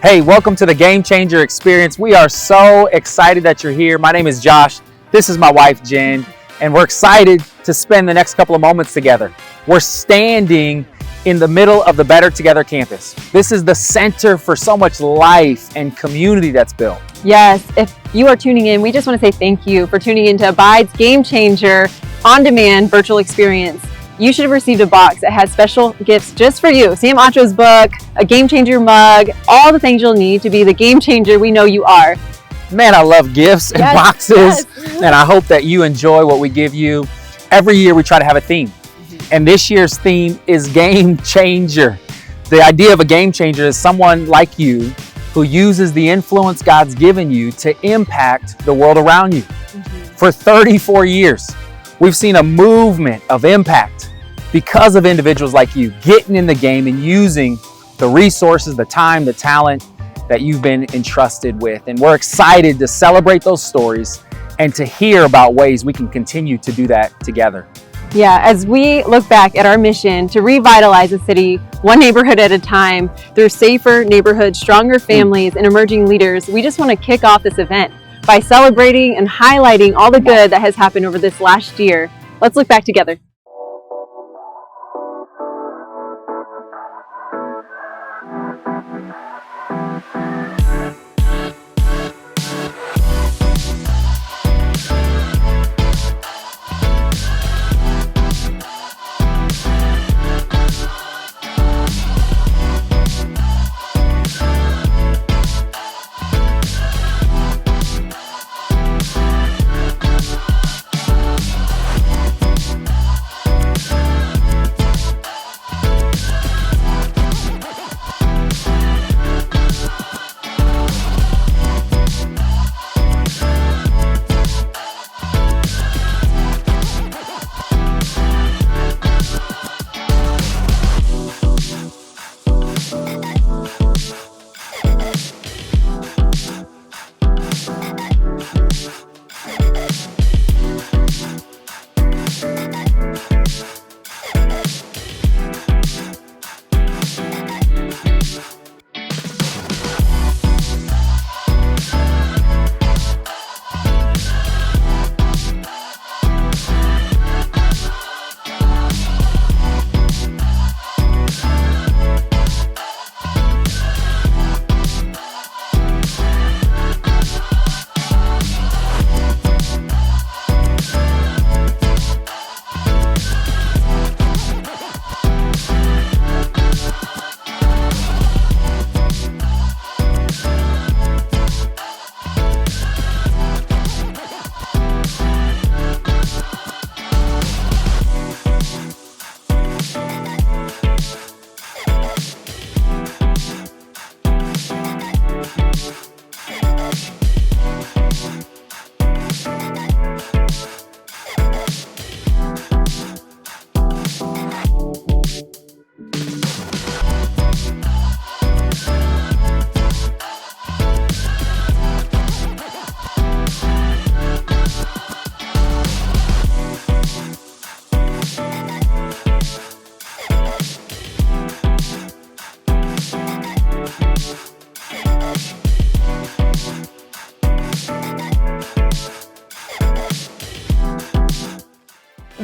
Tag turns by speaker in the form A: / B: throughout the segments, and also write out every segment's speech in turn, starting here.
A: Hey, welcome to the Game Changer Experience. We are so excited that you're here. My name is Josh. This is my wife, Jen, and we're excited to spend the next couple of moments together. We're standing in the middle of the Better Together campus. This is the center for so much life and community that's built.
B: Yes, if you are tuning in, we just want to say thank you for tuning into Abide's Game Changer on-demand virtual experience. You should have received a box that has special gifts just for you. Sam Acho's book, a Game Changer mug, all the things you'll need to be the game changer we know you are.
A: Man, I love gifts and boxes, and I hope that you enjoy what we give you. Every year we try to have a theme, and this year's theme is Game Changer. The idea of a game changer is someone like you who uses the influence God's given you to impact the world around you. For 34 years, we've seen a movement of impact because of individuals like you getting in the game and using the resources, the time, the talent that you've been entrusted with. And we're excited to celebrate those stories and to hear about ways we can continue to do that together.
B: Yeah, as we look back at our mission to revitalize the city, one neighborhood at a time, through safer neighborhoods, stronger families, and emerging leaders, we just want to kick off this event by celebrating and highlighting all the good that has happened over this last year. Let's look back together.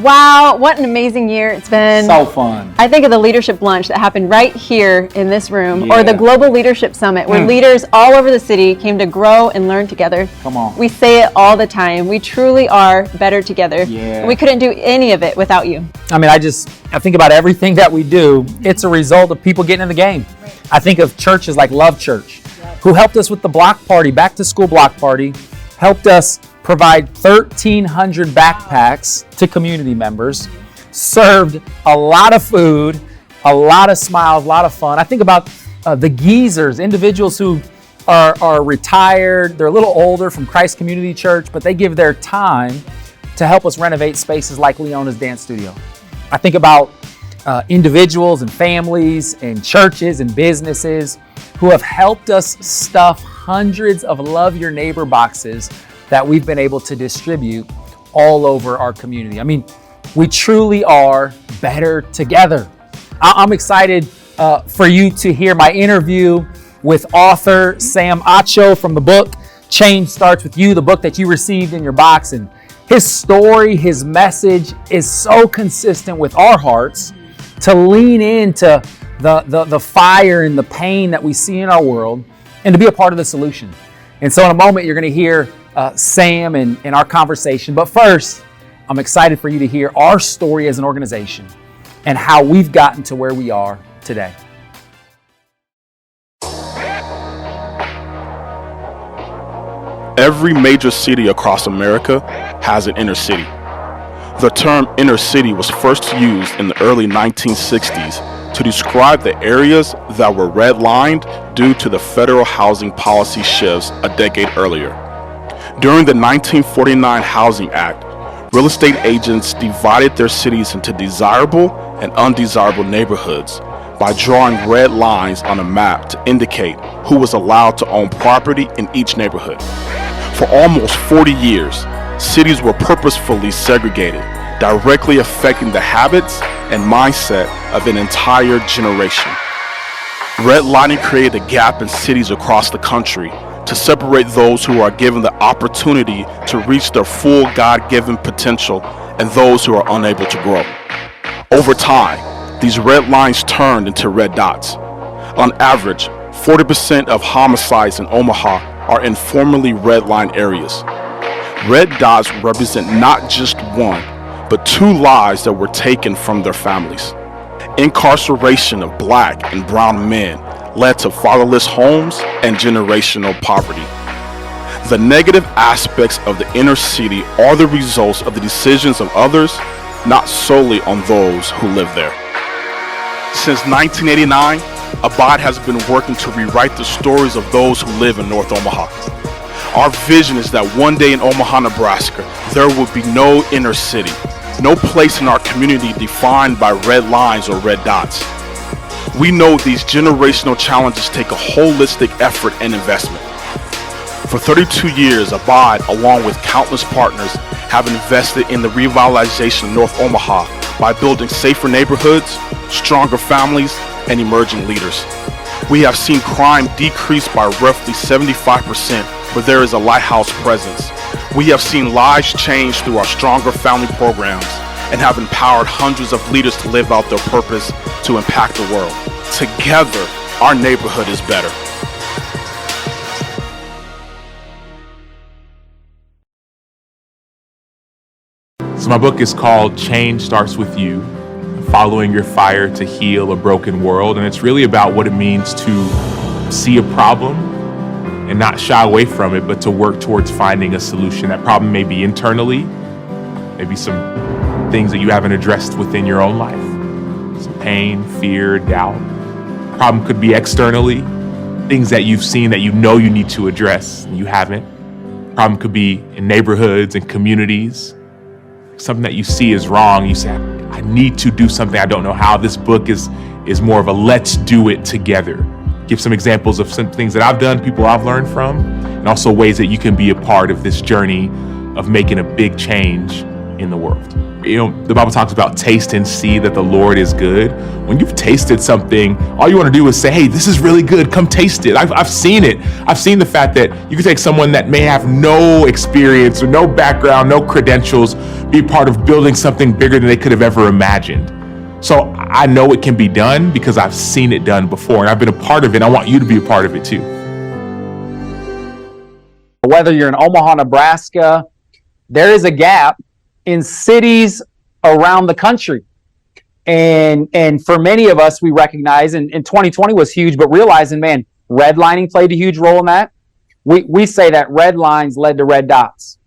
B: Wow, what an amazing year it's been.
A: So fun.
B: I think of the leadership lunch that happened right here in this room, or the Global Leadership Summit, where leaders all over the city came to grow and learn together.
A: Come on.
B: We say it all the time. We truly are better together.
A: Yeah.
B: We couldn't do any of it without you.
A: I mean, I think about everything that we do. It's a result of people getting in the game. Right. I think of churches like Love Church, who helped us with the block party, back to school block party, helped us provide 1,300 backpacks to community members, served a lot of food, a lot of smiles, a lot of fun. I think about the geezers, individuals who are retired, they're a little older from Christ Community Church, but they give their time to help us renovate spaces like Leona's Dance Studio. I think about individuals and families and churches and businesses who have helped us stuff hundreds of Love Your Neighbor boxes that we've been able to distribute all over our community. I mean, we truly are better together. I'm excited for you to hear my interview with author Sam Acho from the book Change Starts With You, the book that you received in your box. And his story, his message is so consistent with our hearts to lean into the fire and the pain that we see in our world and to be a part of the solution. And so in a moment, you're going to hear Sam and our conversation. But first, I'm excited for you to hear our story as an organization and how we've gotten to where we are today.
C: Every major city across America has an inner city. The term inner city was first used in the early 1960s to describe the areas that were redlined due to the federal housing policy shifts a decade earlier. During the 1949 Housing Act, real estate agents divided their cities into desirable and undesirable neighborhoods by drawing red lines on a map to indicate who was allowed to own property in each neighborhood. For almost 40 years, cities were purposefully segregated, directly affecting the habits and mindset of an entire generation. Redlining created a gap in cities across the country to separate those who are given the opportunity to reach their full God-given potential and those who are unable to grow. Over time, these red lines turned into red dots. On average, 40% of homicides in Omaha are in formerly redlined areas. Red dots represent not just one, but two lives that were taken from their families. Incarceration of Black and brown men led to fatherless homes and generational poverty. The negative aspects of the inner city are the results of the decisions of others, not solely on those who live there. Since 1989, Abide has been working to rewrite the stories of those who live in North Omaha. Our vision is that one day in Omaha, Nebraska, there will be no inner city, no place in our community defined by red lines or red dots. We know these generational challenges take a holistic effort and investment. For 32 years, Abide, along with countless partners, have invested in the revitalization of North Omaha by building safer neighborhoods, stronger families, and emerging leaders. We have seen crime decrease by roughly 75% where there is a lighthouse presence. We have seen lives change through our Stronger Family programs and have empowered hundreds of leaders to live out their purpose to impact the world. Together, our neighborhood is better.
D: So my book is called Change Starts With You, Following Your Fire to Heal a Broken World. And it's really about what it means to see a problem and not shy away from it, but to work towards finding a solution. That problem may be internally, maybe some things that you haven't addressed within your own life, some pain, fear, doubt. The problem could be externally, things that you've seen that you know you need to address and you haven't. The problem could be in neighborhoods and communities. Something that you see is wrong, you say, I need to do something, I don't know how. This book is more of a let's do it together. Give some examples of some things that I've done, people I've learned from, and also ways that you can be a part of this journey of making a big change in the world. You know, the Bible talks about taste and see that the Lord is good. When you've tasted something, all you want to do is say, hey, this is really good, come taste it. I've seen it. I've seen the fact that you can take someone that may have no experience or no background, no credentials, be part of building something bigger than they could have ever imagined. So I know it can be done because I've seen it done before and I've been a part of it. I want you to be a part of it too.
A: Whether you're in Omaha, Nebraska, there is a gap in cities around the country. And for many of us, we recognize, and 2020 was huge, but realizing, man, redlining played a huge role in that. We say that red lines led to red dots.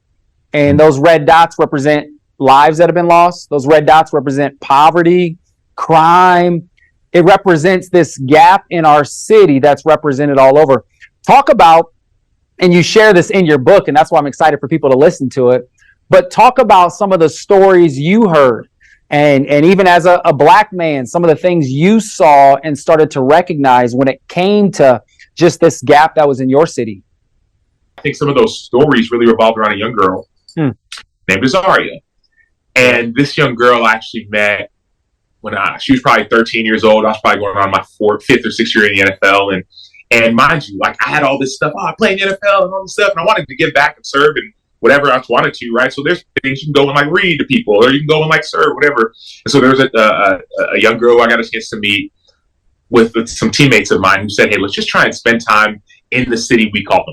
A: And those red dots represent lives that have been lost. Those red dots represent poverty, crime. It represents this gap in our city that's represented all over. Talk about, and you share this in your book, and that's why I'm excited for people to listen to it, but talk about some of the stories you heard. And even as a Black man, some of the things you saw and started to recognize when it came to just this gap that was in your city.
E: I think some of those stories really revolved around a young girl named Azaria. And this young girl I actually met when she was probably 13 years old. I was probably going on my fifth or sixth year in the NFL. And mind you, like I had all this stuff. Oh, I played in the NFL and all this stuff, and I wanted to give back and serve and whatever I wanted to, right? So there's things you can go and like read to people, or you can go and like serve, whatever. And so there was a young girl I got a chance to meet with some teammates of mine who said, "Hey, let's just try and spend time in the city we call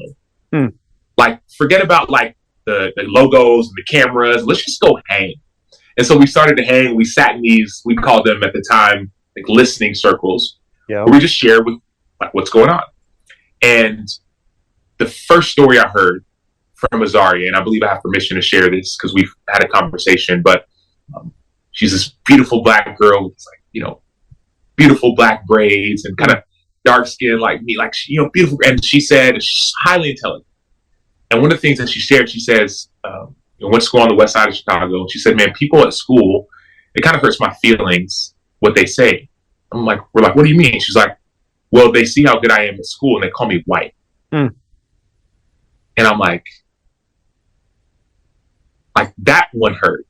E: home. Like, forget about like the logos and the cameras. Let's just go hang." And so we started to hang. We sat in these, we called them at the time like listening circles, where we just shared with like what's going on. And the first story I heard from Azaria, and I believe I have permission to share this because we've had a conversation, but she's this beautiful black girl with like, you know, beautiful black braids and kind of dark skin like me, like, you know, beautiful. And she said she's highly intelligent. And one of the things that she shared, she says, you know, went to school on the west side of Chicago. And she said, man, people at school, it kind of hurts my feelings what they say. I'm like, we're like, what do you mean? She's like, well, they see how good I am at school and they call me white. And I'm like that one hurt.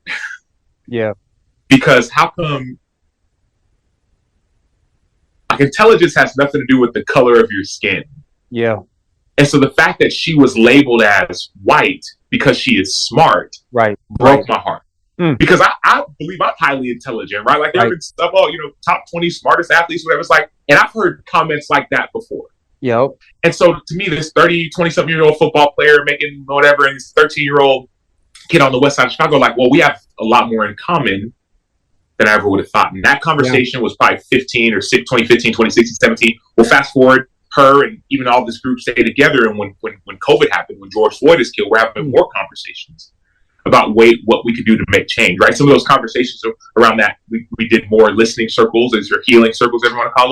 A: Yeah.
E: Because how come like intelligence has nothing to do with the color of your skin.
A: Yeah.
E: And so the fact that she was labeled as white because she is smart broke my heart. Because I believe I'm highly intelligent, right? Like there have been stuff, oh, you know, top 20 smartest athletes, whatever. It's like, and I've heard comments like that before.
A: Yep.
E: And so to me, this 20-something-year-old football player making whatever, and this 13-year-old kid on the west side of Chicago, like, well, we have a lot more in common than I ever would have thought. And that conversation was probably 2015, 2016, 17. Well, fast forward, her and even all this group stayed together. And when COVID happened, when George Floyd is killed, we're having more conversations about what we could do to make change, right? Some of those conversations around that, we did more listening circles, as your healing circles, everyone want to call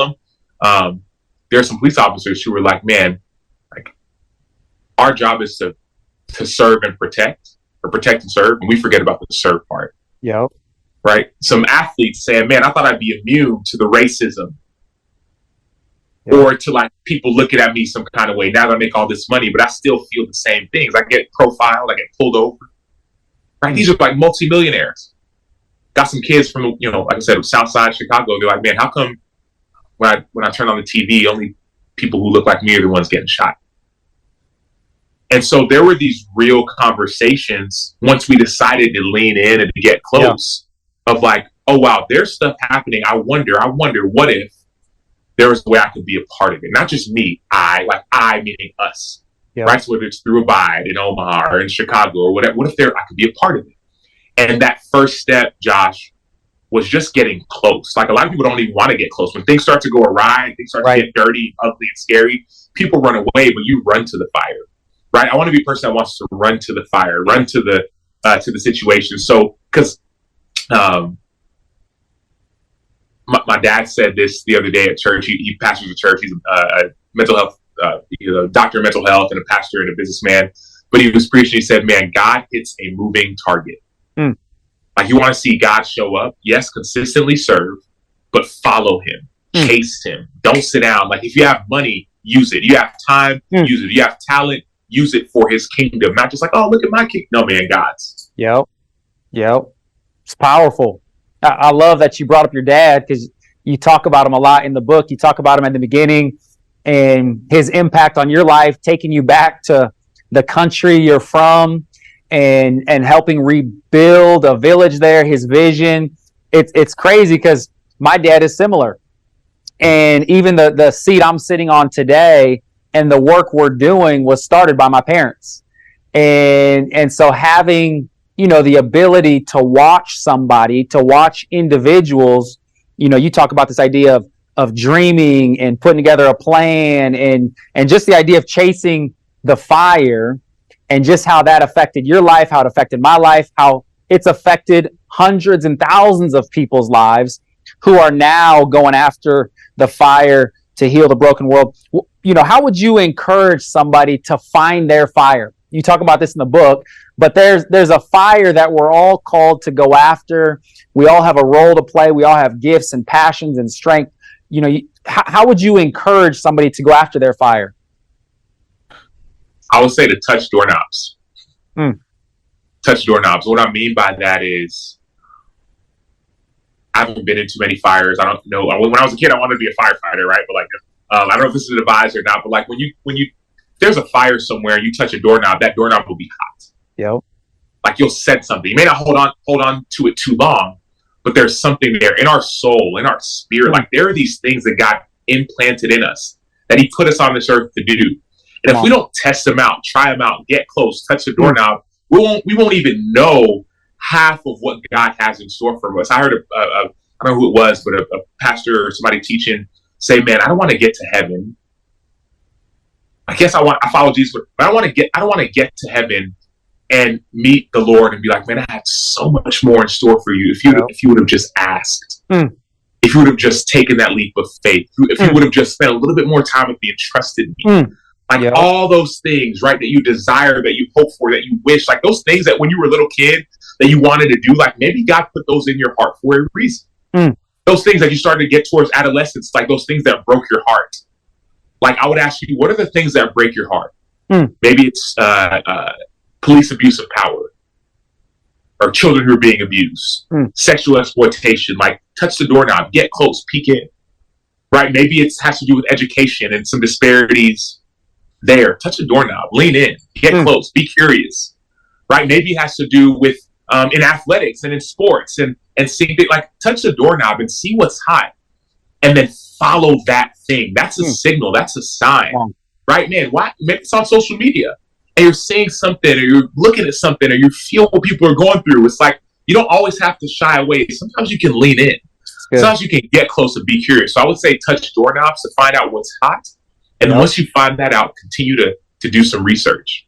E: them. There are some police officers who were like, man, like our job is to serve and protect, or protect and serve, and we forget about the serve part.
A: Yep.
E: Right? Some athletes saying, man, I thought I'd be immune to the racism. Or to like people looking at me some kind of way now that I make all this money, but I still feel the same things. I get profiled, I get pulled over. Right? These are like multimillionaires. Got some kids from, you know, like I said, South Side Chicago. They're like, man, how come when I turn on the TV, only people who look like me are the ones getting shot? And so there were these real conversations once we decided to lean in and to get close of like, oh wow, there's stuff happening. I wonder what if there was a way I could be a part of it? Not just me, I meaning us. Right? So whether it's through Abide in Omaha or in Chicago or whatever, what if I could be a part of it? And that first step, Josh, was just getting close. Like a lot of people don't even want to get close. When things start to go awry, things start to get dirty, ugly, and scary, people run away, but you run to the fire. Right? I want to be a person that wants to run to the fire, run to the situation. So, because my dad said this the other day at church. He pastors a church. He's a mental health, doctor of mental health, and a pastor and a businessman. But he was preaching. He said, "Man, God hits a moving target. Like you want to see God show up. Yes, consistently serve, but follow Him, chase Him. Don't sit down. Like if you have money, use it. You have time, use it. You have talent, use it for His kingdom. Not just like, oh, look at my kingdom. No, man, God's."
A: Yep. It's powerful. I love that you brought up your dad because you talk about him a lot in the book. You talk about him at the beginning and his impact on your life, taking you back to the country you're from and helping rebuild a village there, his vision. It's crazy because my dad is similar. And even the seat I'm sitting on today and the work we're doing was started by my parents. And so having, you know, the ability to watch individuals, you know, you talk about this idea of dreaming and putting together a plan and just the idea of chasing the fire and just how that affected your life, how it affected my life, how it's affected hundreds and thousands of people's lives who are now going after the fire to heal the broken world. You know, how would you encourage somebody to find their fire? You talk about this in the book, but there's a fire that we're all called to go after. We all have a role to play. We all have gifts and passions and strength. You know, how would you encourage somebody to go after their fire?
E: I would say to touch doorknobs. Touch doorknobs. What I mean by that is I haven't been in too many fires. I don't know. When I was a kid, I wanted to be a firefighter, right? But like I don't know if this is advised or not, but like when you there's a fire somewhere and you touch a doorknob, that doorknob will be hot.
A: Yep.
E: Like you'll set something. You may not hold on to it too long, but there's something there in our soul, in our spirit. Like there are these things that God implanted in us that He put us on this earth to do. And if we don't test them out, try them out, get close, touch the doorknob, we won't even know half of what God has in store for us. I heard I don't know who it was, but a pastor or somebody teaching say, "Man, I don't want to get to heaven. I guess I follow Jesus, but I don't want to get to heaven and meet the Lord and be like, man, I had so much more in store for you if you would have just asked, if you would have just taken that leap of faith, if you would have just spent a little bit more time with me and trusted me." Like all those things, right, that you desire, that you hope for, that you wish, like those things that when you were a little kid that you wanted to do, like maybe God put those in your heart for a reason. Those things that you started to get towards adolescence, like those things that broke your heart. Like I would ask you, what are the things that break your heart? Maybe it's police abuse of power, or children who are being abused, sexual exploitation. Like touch the doorknob, get close, peek in. Right? Maybe it has to do with education and some disparities there. Touch the doorknob, lean in, get close, be curious. Right? Maybe it has to do with in athletics and in sports and seeing it, like touch the doorknob and see what's hot, and then follow that thing. That's a signal. That's a sign. Right, man? Why? Maybe it's on social media and you're seeing something, or you're looking at something, or you feel what people are going through. It's like you don't always have to shy away. Sometimes you can lean in. Sometimes you can get close and be curious. So I would say touch doorknobs to find out what's hot, and then once you find that out, continue to do some research.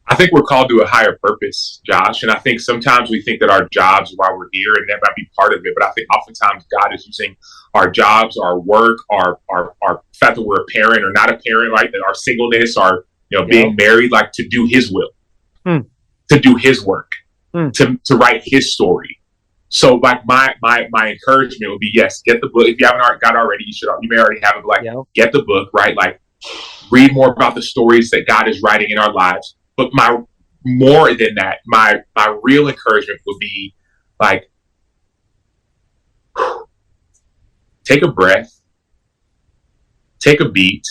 E: I think we're called to a higher purpose, Josh, and I think sometimes we think that our jobs are why we're here, and that might be part of it. But I think oftentimes God is using our jobs, our work, our fact that we're a parent or not a parent, right? That our singleness, our being married, like to do His will, to do His work, to write His story. So, like my encouragement would be, yes, get the book. If you haven't got it already, you may already have it. But like, get the book, right? Like, read more about the stories that God is writing in our lives. But more than that, my real encouragement would be like, take a breath, take a beat,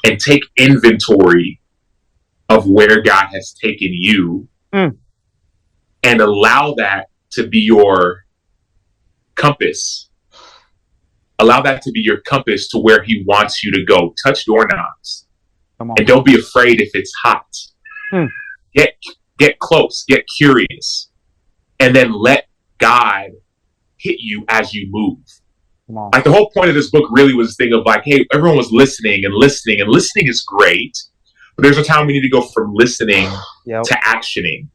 E: and take inventory of where God has taken you, and allow that to be your compass. Allow that to be your compass to where He wants you to go. Touch doorknobs. And don't be afraid if it's hot. Get close, get curious, and then let God hit you as you move. Like the whole point of this book really was this thing of like, hey, everyone was listening, and listening is great, but there's a time we need to go from listening to actioning.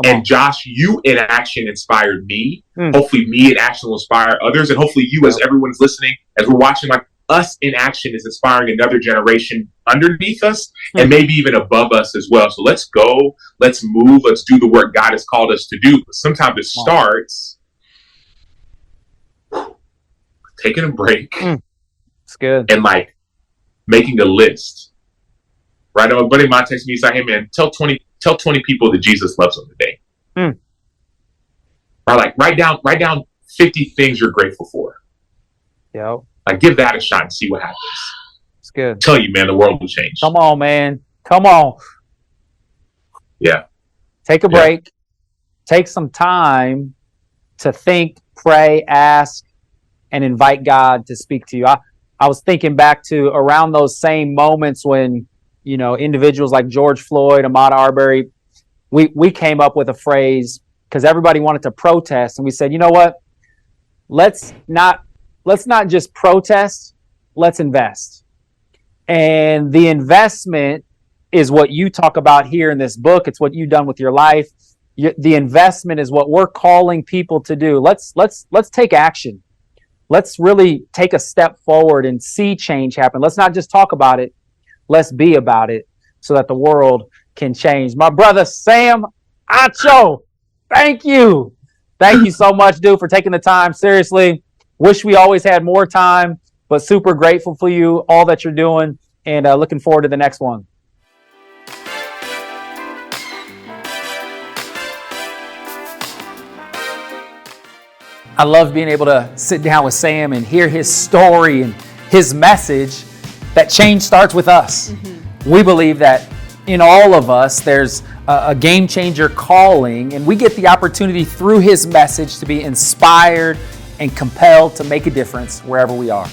E: And Josh, you in action inspired me. Hopefully me in action will inspire others, and hopefully you, as everyone's listening, as we're watching, like us in action is inspiring another generation underneath us and maybe even above us as well. So let's go, let's move, let's do the work God has called us to do. But sometimes it starts taking a break.
A: It's good.
E: And like making a list. Right? A buddy of mine texted me, he's like, hey man, tell 20 people that Jesus loves them today. Or like write down 50 things you're grateful for. Like give that a shot and see what happens.
A: It's good.
E: Tell you, man, the world will change.
A: Come on, man. Come on.
E: Yeah.
A: Take a break. Take some time to think, pray, ask, and invite God to speak to you. I was thinking back to around those same moments when, individuals like George Floyd, Ahmaud Arbery, we came up with a phrase because everybody wanted to protest. And we said, you know what? Let's not just protest, let's invest. And the investment is what you talk about here in this book. It's what you've done with your life. The investment is what we're calling people to do. Let's take action. Let's really take a step forward and see change happen. Let's not just talk about it. Let's be about it so that the world can change. My brother, Sam Acho, thank you. Thank you so much, dude, for taking the time. Seriously, wish we always had more time, but super grateful for you, all that you're doing, and looking forward to the next one. I love being able to sit down with Sam and hear his story and his message that change starts with us. We believe that in all of us, there's a game changer calling, and we get the opportunity through his message to be inspired and compelled to make a difference wherever we are.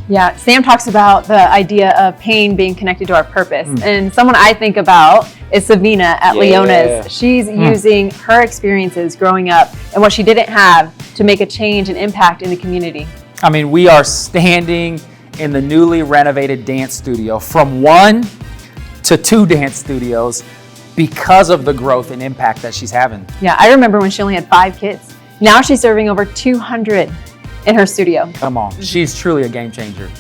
B: Yeah, Sam talks about the idea of pain being connected to our purpose. And someone I think about is Savina at Leona's. She's using her experiences growing up and what she didn't have to make a change and impact in the community.
A: I mean, we are standing in the newly renovated dance studio, from 1 to 2 dance studios, because of the growth and impact that she's having.
B: Yeah, I remember when she only had 5 kids. Now she's serving over 200 in her studio.
A: Come on, she's truly a game changer.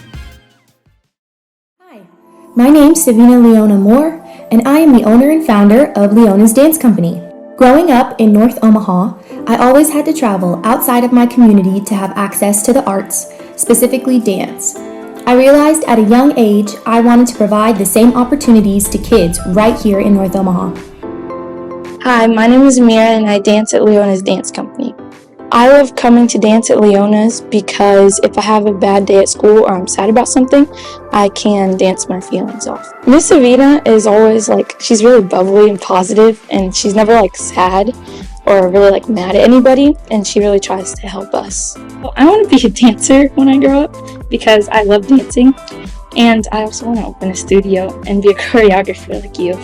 F: Hi, my name's Savina Leona Moore, and I am the owner and founder of Leona's Dance Company. Growing up in North Omaha, I always had to travel outside of my community to have access to the arts, specifically dance. I realized at a young age I wanted to provide the same opportunities to kids right here in North Omaha.
G: Hi, my name is Mira and I dance at Leona's Dance Company. I love coming to dance at Leona's because if I have a bad day at school or I'm sad about something, I can dance my feelings off. Miss Savina is always she's really bubbly and positive, and she's never sad or really mad at anybody, and she really tries to help us. Well, I want to be a dancer when I grow up because I love dancing, and I also want to open a studio and be a choreographer like you.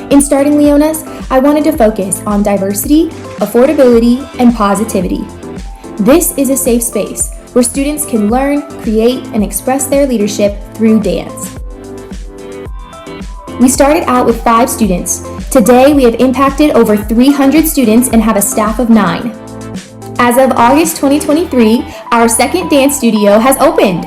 F: In starting Leona's, I wanted to focus on diversity, affordability, and positivity. This is a safe space where students can learn, create, and express their leadership through dance. We started out with 5 students. Today, we have impacted over 300 students and have a staff of 9. As of August 2023, our second dance studio has opened.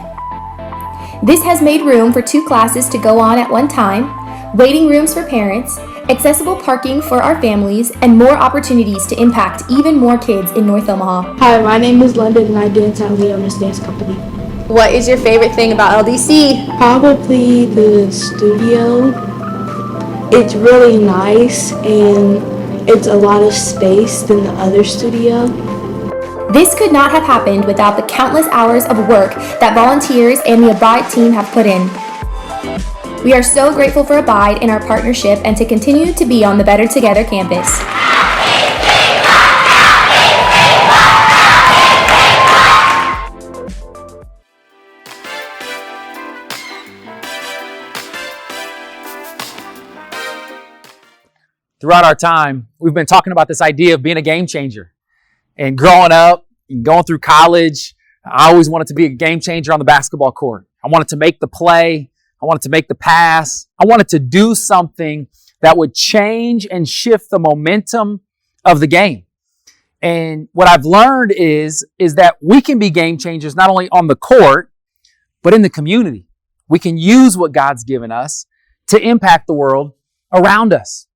F: This has made room for 2 classes to go on at one time, waiting rooms for parents, accessible parking for our families, and more opportunities to impact even more kids in North Omaha.
H: Hi, my name is London and I dance at Leona's Dance Company.
B: What is your favorite thing about LDC?
H: Probably the studio. It's really nice and it's a lot of space than the other studio.
F: This could not have happened without the countless hours of work that volunteers and the Abide team have put in. We are so grateful for Abide and our partnership and to continue to be on the Better Together campus.
A: Throughout our time, we've been talking about this idea of being a game changer. And growing up and going through college, I always wanted to be a game changer on the basketball court. I wanted to make the play. I wanted to make the pass. I wanted to do something that would change and shift the momentum of the game. And what I've learned is that we can be game changers not only on the court, but in the community. We can use what God's given us to impact the world around us.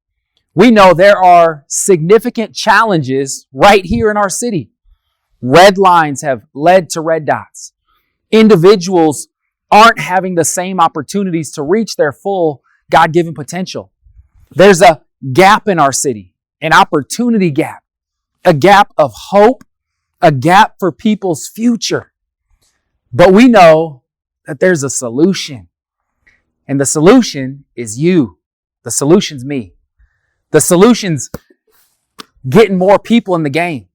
A: We know there are significant challenges right here in our city. Red lines have led to red dots. Individuals aren't having the same opportunities to reach their full God-given potential. There's a gap in our city, an opportunity gap, a gap of hope, a gap for people's future. But we know that there's a solution. And the solution is you. The solution's me. The solution's getting more people in the game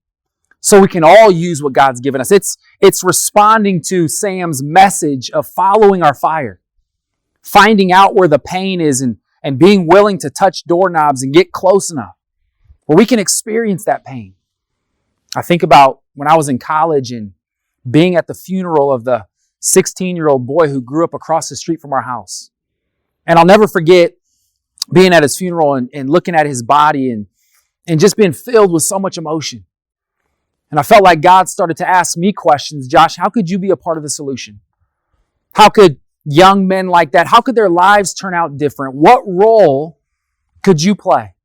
A: so we can all use what God's given us. It's responding to Sam's message of following our fire, finding out where the pain is and being willing to touch doorknobs and get close enough where we can experience that pain. I think about when I was in college and being at the funeral of the 16-year-old boy who grew up across the street from our house. And I'll never forget being at his funeral and looking at his body and just being filled with so much emotion. And I felt like God started to ask me questions. Josh, how could you be a part of the solution? How could young men like that, how could their lives turn out different? What role could you play?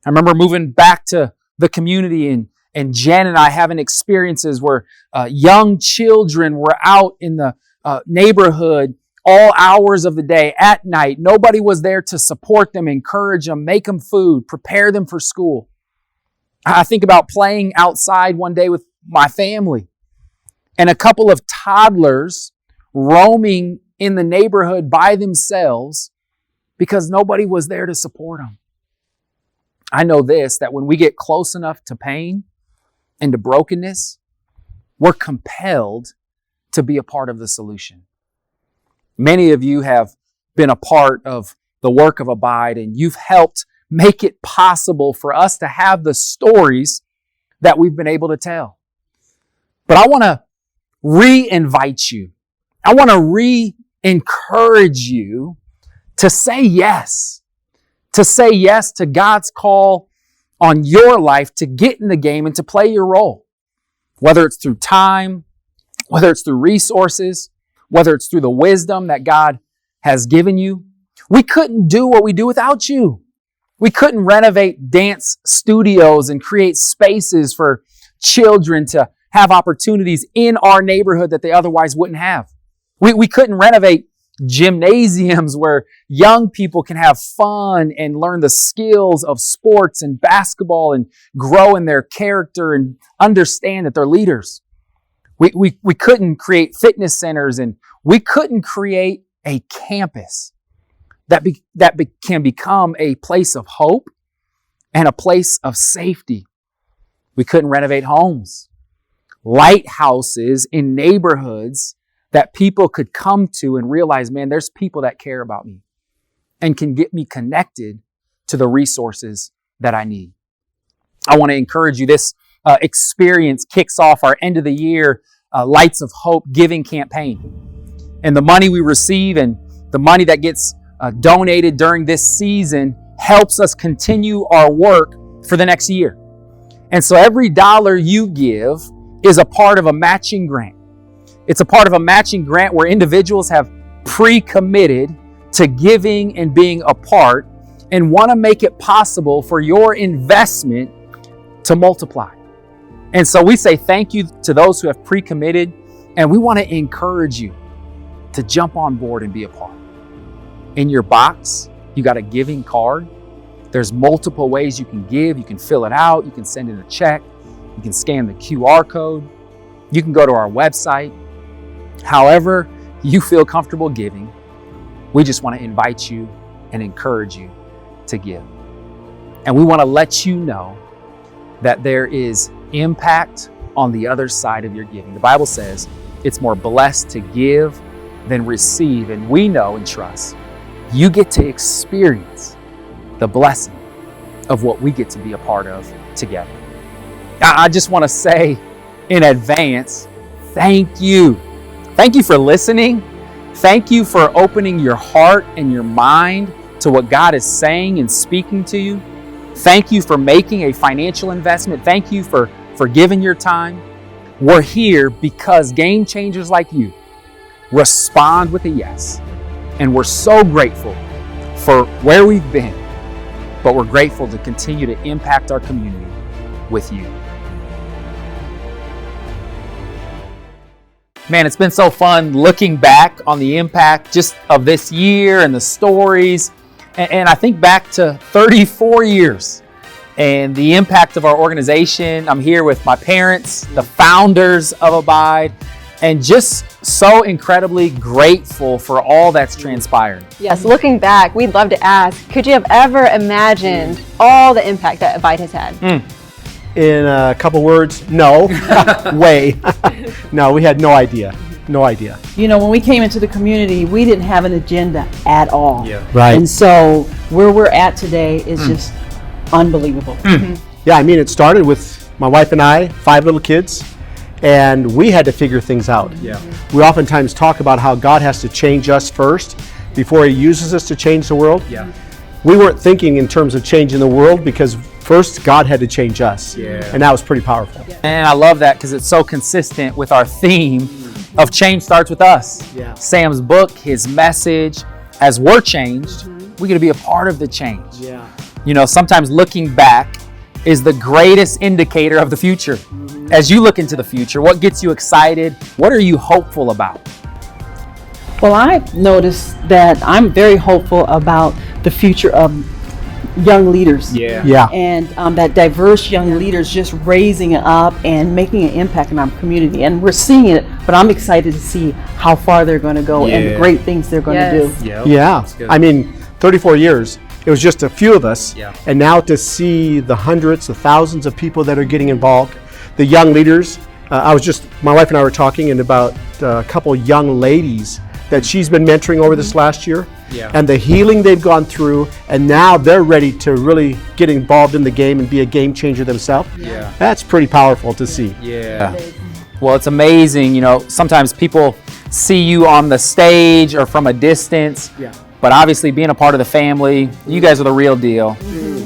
A: I remember moving back to the community and Jen and I having experiences where young children were out in the neighborhood all hours of the day, at night. Nobody was there to support them, encourage them, make them food, prepare them for school. I think about playing outside one day with my family, and a couple of toddlers roaming in the neighborhood by themselves because nobody was there to support them. I know this, that when we get close enough to pain and to brokenness, we're compelled to be a part of the solution. Many of you have been a part of the work of Abide, and you've helped make it possible for us to have the stories that we've been able to tell. But I want to re-invite you. I want to re-encourage you to say yes. To say yes to God's call on your life to get in the game and to play your role. Whether it's through time, whether it's through resources, whether it's through the wisdom that God has given you. We couldn't do what we do without you. We couldn't renovate dance studios and create spaces for children to have opportunities in our neighborhood that they otherwise wouldn't have. We couldn't renovate gymnasiums where young people can have fun and learn the skills of sports and basketball and grow in their character and understand that they're leaders. We couldn't create fitness centers, and we couldn't create a campus that can become a place of hope and a place of safety. We couldn't renovate homes, lighthouses in neighborhoods that people could come to and realize, man, there's people that care about me and can get me connected to the resources that I need. I want to encourage you. This experience kicks off our end of the year Lights of Hope giving campaign. And the money we receive and the money that gets donated during this season helps us continue our work for the next year. And so every dollar you give is a part of a matching grant. It's a part of a matching grant where individuals have pre-committed to giving and being a part and want to make it possible for your investment to multiply. And so we say thank you to those who have pre-committed, and we want to encourage you to jump on board and be a part. In your box, you got a giving card. There's multiple ways you can give. You can fill it out. You can send in a check. You can scan the QR code. You can go to our website. However you feel comfortable giving, we just want to invite you and encourage you to give. And we want to let you know that there is impact on the other side of your giving. The Bible says it's more blessed to give than receive. And we know and trust you get to experience the blessing of what we get to be a part of together. I just want to say in advance, thank you. Thank you for listening. Thank you for opening your heart and your mind to what God is saying and speaking to you. Thank you for making a financial investment. Thank you for giving your time. We're here because game changers like you respond with a yes. And we're so grateful for where we've been, but we're grateful to continue to impact our community with you. Man, it's been so fun looking back on the impact just of this year and the stories. And I think back to 34 years and the impact of our organization. I'm here with my parents, the founders of Abide, and just so incredibly grateful for all that's transpired.
B: Yes, looking back, we'd love to ask, could you have ever imagined all the impact that Abide has had?
I: In a couple words, no way. No, we had no idea. No idea.
J: You know, when we came into the community, we didn't have an agenda at all.
I: Yeah. Right.
J: And so where we're at today is just unbelievable.
I: Yeah, I mean, it started with my wife and I, 5 little kids, and we had to figure things out.
A: Yeah.
I: We oftentimes talk about how God has to change us first before He uses us to change the world.
A: Yeah.
I: We weren't thinking in terms of changing the world because first God had to change us.
A: Yeah.
I: And that was pretty powerful.
A: And I love that because it's so consistent with our theme of change starts with us.
I: Yeah.
A: Sam's book, his message, as we're changed, we get to be a part of the change.
I: Yeah.
A: You know, sometimes looking back is the greatest indicator of the future. As you look into the future, what gets you excited? What are you hopeful about?
J: Well, I've noticed that I'm very hopeful about the future of young leaders.
I: Yeah.
J: And that diverse young leaders just raising up and making an impact in our community. And we're seeing it, but I'm excited to see how far they're going to go and the great things they're going to do.
I: Yeah. I mean, 34 years, it was just a few of us.
A: Yeah.
I: And now to see the hundreds, the thousands of people that are getting involved, the young leaders. My wife and I were talking and about a couple young ladies that she's been mentoring over this last year.
A: Yeah.
I: And the healing they've gone through, and now they're ready to really get involved in the game and be a game changer themselves.
A: Yeah.
I: That's pretty powerful to see.
A: Yeah. Well, it's amazing. You know, sometimes people see you on the stage or from a distance.
I: Yeah.
A: But obviously, being a part of the family, you guys are the real deal.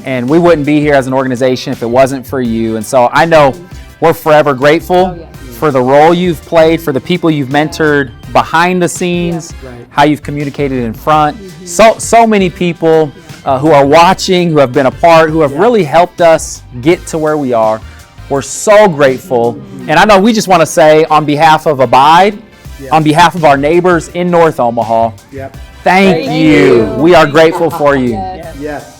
A: And we wouldn't be here as an organization if it wasn't for you. And so I know we're forever grateful for the role you've played, for the people you've mentored behind the scenes, how you've communicated in front. So many people who are watching, who have been a part, who have really helped us get to where we are. We're so grateful. And I know we just want to say on behalf of Abide, on behalf of our neighbors in North Omaha, thank you. We are grateful for you.
I: Yes.